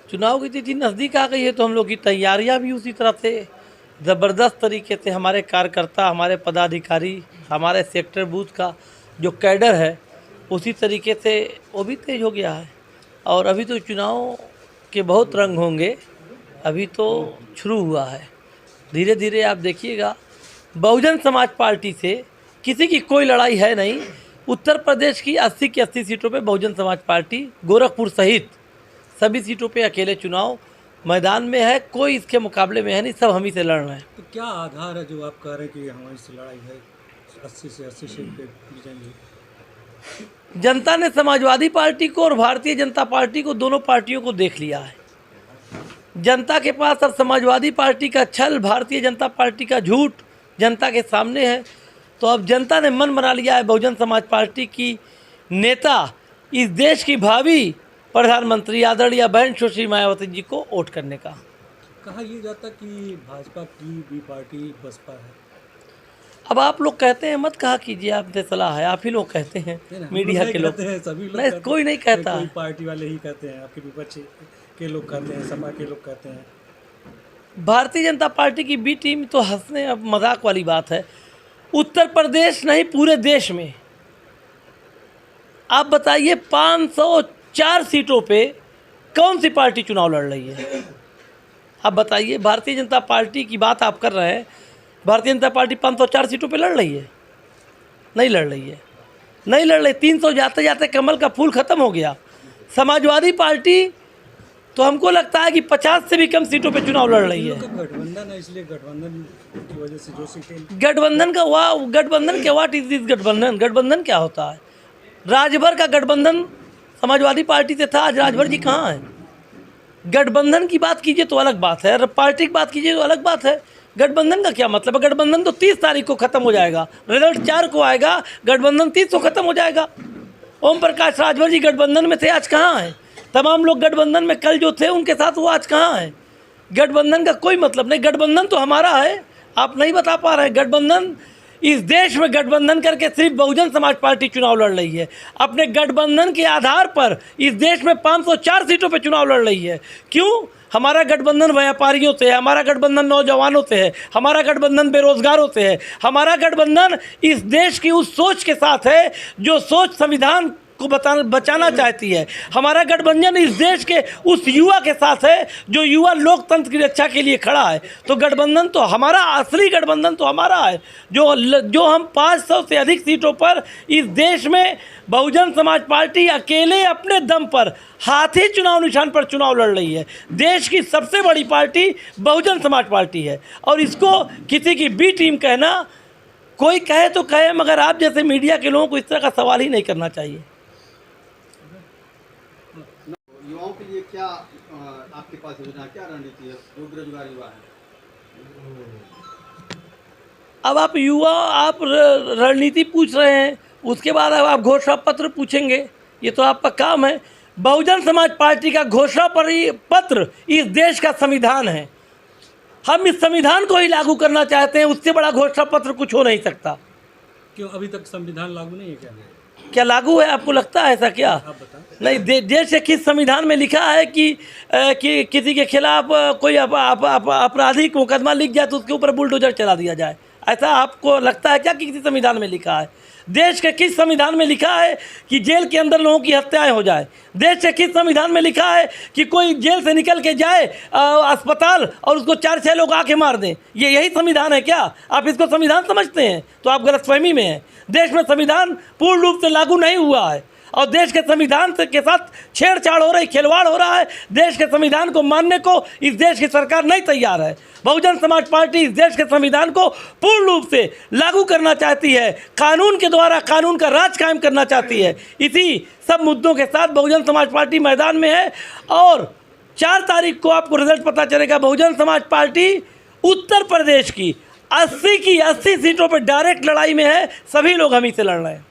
चुनाव की तिथि नज़दीक आ गई है तो हम लोग की तैयारियां भी उसी तरह से ज़बरदस्त तरीके से हमारे कार्यकर्ता, हमारे पदाधिकारी, हमारे सेक्टर बूथ का जो कैडर है उसी तरीके से वो भी तेज हो गया है। और अभी तो चुनाव के बहुत रंग होंगे, अभी तो शुरू हुआ है। धीरे धीरे आप देखिएगा, बहुजन समाज पार्टी से किसी की कोई लड़ाई है नहीं। उत्तर प्रदेश की 80 की 80 सीटों पे बहुजन समाज पार्टी, गोरखपुर सहित सभी सीटों पे अकेले चुनाव मैदान में है, कोई इसके मुकाबले में है नहीं, सब हम ही से लड़ रहे हैं। तो क्या आधार है जो आप कह रहे हैं कि हमारी से लड़ाई है, 80 से 80 सीट पे जीतेंगे? जनता ने समाजवादी पार्टी को और भारतीय जनता पार्टी को, दोनों पार्टियों को देख लिया है। जनता के पास अब समाजवादी पार्टी का छल, भारतीय जनता पार्टी का झूठ जनता के सामने है। तो अब जनता ने मन बना लिया है बहुजन समाज पार्टी की नेता, इस देश की भावी प्रधानमंत्री आदरणीय बहन सुश्री मायावती जी को वोट करने का। कहा यह जाता कि भाजपा की भी पार्टी बसपा है। अब आप लोग कहते हैं, मत कहा कीजिए, आपसे सलाह है, आप ही लोग कहते हैं, मीडिया के लोग। सभी लोग नहीं, कोई नहीं कहता। कोई पार्टी वाले ही कहते हैं, आपके विपक्ष के लोग कहते हैं, सपा के लोग कहते हैं। भारतीय जनता पार्टी की बी टीम तो हंसने, अब मजाक वाली बात है। उत्तर प्रदेश नहीं, पूरे देश में आप बताइए 504 सीटों पे कौन सी पार्टी चुनाव लड़ रही है? आप बताइए, भारतीय जनता पार्टी की बात आप कर रहे हैं, भारतीय जनता पार्टी 504 सीटों पे लड़ रही है? नहीं लड़ रही है, नहीं लड़ रही। 300 जाते जाते कमल का फूल खत्म हो गया। समाजवादी पार्टी तो हमको लगता है कि 50 से भी कम सीटों पे चुनाव लड़ रही है। गठबंधन है, इसलिए गठबंधन की वजह से जो सीटें, गठबंधन का गठबंधन के व्हाट इज दिस गठबंधन? गठबंधन क्या होता है? राजभर का गठबंधन समाजवादी पार्टी से था, आज राजभर जी कहाँ हैं? गठबंधन की बात कीजिए तो अलग बात है, पार्टी की बात कीजिए तो अलग बात है। गठबंधन का क्या मतलब है? गठबंधन तो 30 तारीख को खत्म हो जाएगा, रिजल्ट 4 को आएगा, गठबंधन 30 को खत्म हो जाएगा। ओम प्रकाश राजभर जी गठबंधन में थे, आज कहाँ हैं? तमाम लोग गठबंधन में कल जो थे उनके साथ, वो आज कहाँ हैं? गठबंधन का कोई मतलब नहीं। गठबंधन तो हमारा है, आप नहीं बता पा रहे हैं। गठबंधन, इस देश में गठबंधन करके सिर्फ बहुजन समाज पार्टी चुनाव लड़ रही है। अपने गठबंधन के आधार पर इस देश में 504 सीटों पर चुनाव लड़ रही है। क्यों? हमारा गठबंधन व्यापारियों से है, हमारा गठबंधन नौजवानों से है, हमारा गठबंधन बेरोजगारों से है, हमारा गठबंधन इस देश की उस सोच के साथ है जो सोच संविधान को बचाना चाहती है। हमारा गठबंधन इस देश के उस युवा के साथ है जो युवा लोकतंत्र की रक्षा के लिए खड़ा है। तो गठबंधन तो हमारा, असली गठबंधन तो हमारा है, जो हम 500 से अधिक सीटों पर इस देश में बहुजन समाज पार्टी अकेले अपने दम पर हाथी चुनाव निशान पर चुनाव लड़ रही है। देश की सबसे बड़ी पार्टी बहुजन समाज पार्टी है, और इसको किसी की बी टीम कहना, कोई कहे तो कहे, मगर आप जैसे मीडिया के लोगों को इस तरह का सवाल ही नहीं करना चाहिए। युवाओं के लिए क्या आपके पास योजना, क्या रणनीति है? जो बेरोजगार युवा है, अब आप रणनीति पूछ रहे हैं, उसके बाद अब आप घोषणा पत्र पूछेंगे, ये तो आपका काम है। बहुजन समाज पार्टी का घोषणा पत्र इस देश का संविधान है। हम इस संविधान को ही लागू करना चाहते हैं, उससे बड़ा घोषणा पत्र कुछ हो नहीं सकता। क्यों अभी तक संविधान लागू नहीं है? क्या लागू है? आपको लगता है ऐसा? क्या आप बताएं। नहीं, देश के किस संविधान में लिखा है कि किसी के खिलाफ कोई आपराधिक मुकदमा लिख जाए तो उसके ऊपर बुलडोजर चला दिया जाए? ऐसा आपको लगता है क्या कि किसी संविधान में लिखा है? देश के किस संविधान में लिखा है कि जेल के अंदर लोगों की हत्याएं हो जाए? देश के किस संविधान में लिखा है कि कोई जेल से निकल के जाए अस्पताल और उसको 4-6 लोग आके मार दें? यही संविधान है क्या? आप इसको संविधान समझते हैं तो आप गलतफहमी में हैं। देश में संविधान पूर्ण रूप से लागू नहीं हुआ है, और देश के संविधान के साथ छेड़छाड़ हो रही, खिलवाड़ हो रहा है। देश के संविधान को मानने को इस देश की सरकार नहीं तैयार है। बहुजन समाज पार्टी इस देश के संविधान को पूर्ण रूप से लागू करना चाहती है, कानून के द्वारा कानून का राज कायम करना चाहती है। इसी सब मुद्दों के साथ बहुजन समाज पार्टी मैदान में है, और 4 तारीख को आपको रिजल्ट पता चलेगा। बहुजन समाज पार्टी उत्तर प्रदेश की 80 की 80 सीटों पर डायरेक्ट लड़ाई में है, सभी लोग हम ही से लड़ रहे हैं।